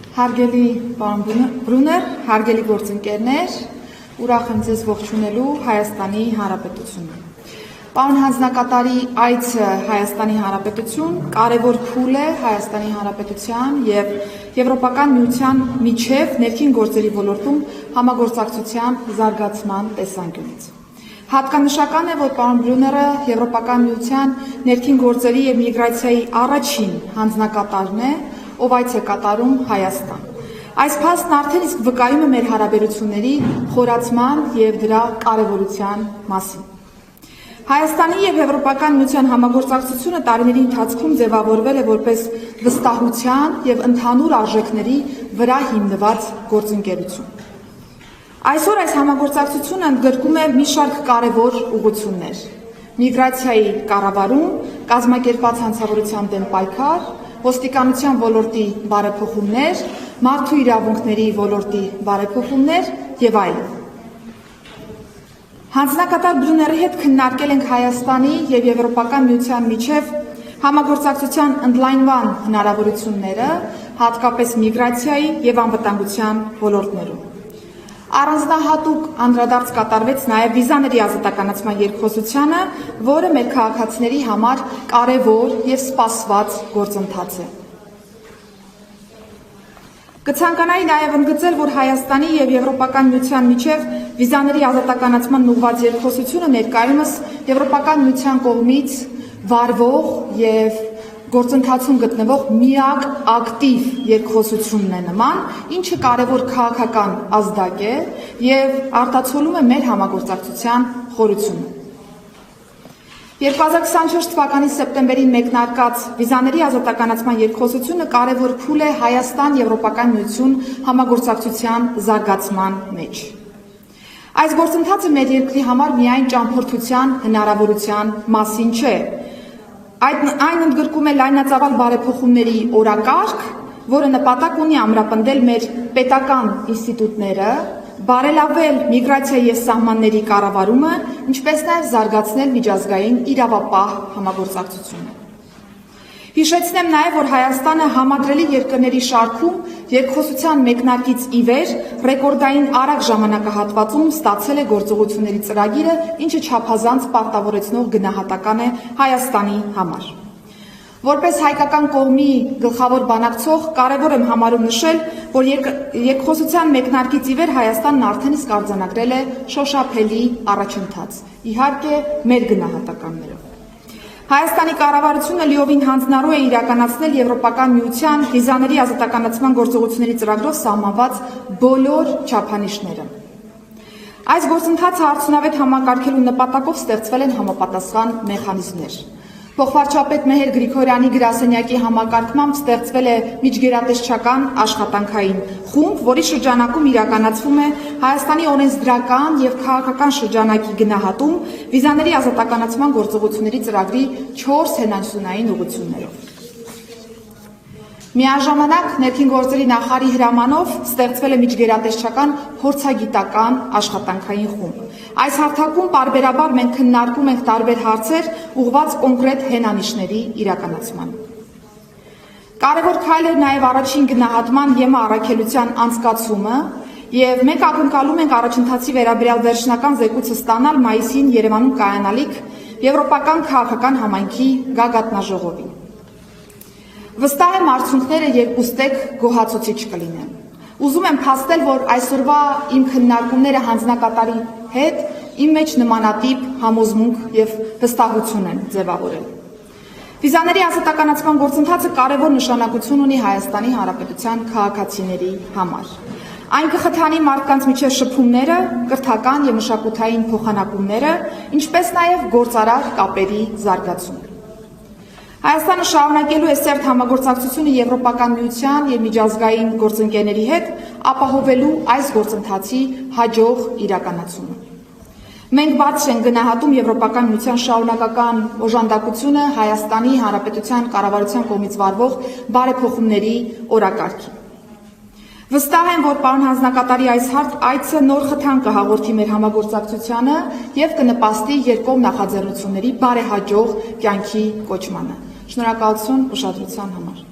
Հարգելի պարոն Բրուներ, հարգելի գործընկերներ, ուրախ եմ ձեզ ողջունելու Հայաստանի Հանրապետությունը։ Պարոն հանձնակատարի այցը Հայաստանի Հանրապետություն կարևոր փուլ է Հայաստանի Հանրապետության եւ Եվրոպական միության միջև ներքին գործերի ոլորտում համագործակցության զարգացման տեսանկյունից։ Հատկանշական է, որ պարոն Բրուները Եվրոպական միության ներքին գործերի եւ միգրացիայի առաջին հանձնակատարն է, ով այց է կատարում Հայաստան։ Այս փաստն արդեն իսկ վկայում է մեր հարաբերությունների խորացման եւ դրա կարեւորության մասին։ Հայաստանի եւ Եվրոպական միության համագործակցությունը տարիների ընթացքում ձևավորվել է որպես վստահության եւ ընդհանուր արժեքների վրա հիմնված գործընկերություն։ Այսօր այս համագործակցությունը ընդգրկում է մի շարք կարևոր ուղղություններ՝ միգրացիայի կառավարում, կազմակերպված հանցավորության դեմ պայքար, ոստիկանության ոլորտի բարեփոխումներ, մարդու իրավունքների ոլորտի բարեփոխումներ եւ այլն։ Հանձնակատար Բրուների հետ քննարկել ենք Հայաստանի եւ Եվրոպական միության միջև համագործակցության ընդլայնման հնարավորությունները, հատկապես միգրացիայի եւ անվտանգության ոլորտներում։ Առանձնահատուկ անդրադարձ կատարվեց նաև վիզաների ազատականացման երկխոսությանը, որը մեր քաղաքացիների համար կարևոր եւ սպասված գործընթաց է։ Կցանկանայի նաև ընդգծել, որ Հայաստանի եւ Եվրոպական միության միջև վիզաների ազատականացման ուղղված երկխոսությունը ներկայումս Եվրոպական միության կողմից վարվող եւ գործընթացում գտնվող միակ ակտիվ երկխոսությունն է նման, ինչը կարևոր քաղաքական ազդակ է եւ արտացոլում է մեր համագործակցության խորությունը։ 2024 թվականի սեպտեմբերին մեկնարկած վիզաների ազատականացման երկխոսությունը կարևոր փուլ է Հայաստան-Եվրոպական միություն համագործակցության զարգացման մեջ։ Այս գործընթացը մեր երկրի համար միայն ճամփորդության հնարավորության մասին չէ, այն ընդգրկում է լայնածավալ բարեփոխումների օրակարգ, որը նպատակ ունի ամրապնդել մեր պետական ինստիտուտները, բարելավել միգրացիայի եւ սահմանների կառավարումը, ինչպես նաեւ զարգացնել միջազգային իրավապահ համագործակցությունը։ Հիշեցնեմ նաեւ, որ Հայաստանը համադրելի երկրների շարքում երկխոսության մեկնարկից ի վեր ռեկորդային արագ ժամանակահատվածում ստացել է գործողությունների ծրագիրը, ինչը չափազանց պարտավորեցնող գնահատական է Հայաստանի համար։ Որպես հայկական կողմի գլխավոր բանակցող կարևոր եմ համարում նշել, որ երկխոսության մեկնարկից ի վեր Հայաստանն արդեն իսկ արձանագրել է շոշափելի առաջընթաց, իհարկե մեր գնահատականներով։ Հայաստանի կառավարությունը լիովին հանձնառու է իրականացնել Եվրոպական միության վիզաների ազատականացման գործողությունների ծրագրով սահմանված բոլոր չափանիշները։ Այս գործընթացը արդյունավետ համակարգելու նպատակով ստեղծվել են համապատասխան մեխանիզմներ։ Փոխվարչապետ Մեհեր Գրիգորյանի գրասենյակի համակարգմամբ ստեղծվել է միջգերատեսչական աշխատանքային խումբ, որի շրջանակում իրականացվում է Հայաստանի օրենսդրական եւ քաղաքական շրջանակի գնահատում վիզաների ազատականացման գործողությունների ծրագրի 4 հենասյունային ուղղություններով։ Միաժամանակ ներքին գործերի նախարարի հրամանով ստեղծվել է միջգերատեսչական փորձագիտական աշխատանքային խումբ։ Այս հարթակում պարբերաբար մենք քննարկում ենք տարբեր հարցեր ուղղված կոնկրետ հենանիշների իրականացմանը։ Կարևոր քայլ է նաև առաջին գնահատման ԵՄ առաքելության անցկացումը, եւ մենք ակնկալում ենք առաջընթացի վերաբերյալ վերջնական զեկույցը ստանալ մայիսին Երևանում կայանալիք Եվրոպական քաղաքական համայնքի գագաթնաժողովին։ Վստահ եմ արդյունքները երկուստեք գոհացուցիչ կլինեն։ Ուզում եմ փաստել, որ այսօրվա իմ քննարկումները հանձնակատարի հետ իմ մեջ նմանատիպ համոզմունք եւ վստահություն են ձևավորել։ Վիզաների ազատականացման գործընթացը կարևոր նշանակություն ունի Հայաստանի Հանրապետության քաղաքացիների համար։ Այն կխթանի մարդկանց միջև շփումները, կրթական եւ մշակութային փոխանակումները, ինչպես նաեւ գործարար կապերի զարգացումը։ Հայաստանը շարունակելու է սերտ համագործակցությունը Եվրոպական միության եւ միջազգային գործընկերների հետ, ապահովելու այս գործընթացի հաջող իրականացումը։ Մենք բարձր ենք գնահատում Եվրոպական միության շարունակական օժանդակությունը Հայաստանի Հանրապետության կառավարության կողմից վարվող բարեփոխումների օրակարգին։ Վստահ եմ, որ պարոն հանձնակատարի այս այցը նոր խթան կհաղորդի մեր համագործակցությանը եւ կնպաստի երկկողմ նախաձեռնությունների բարեհաջող կյանքի կոչմանը։ Շնորհակալություն ուշադրության համար։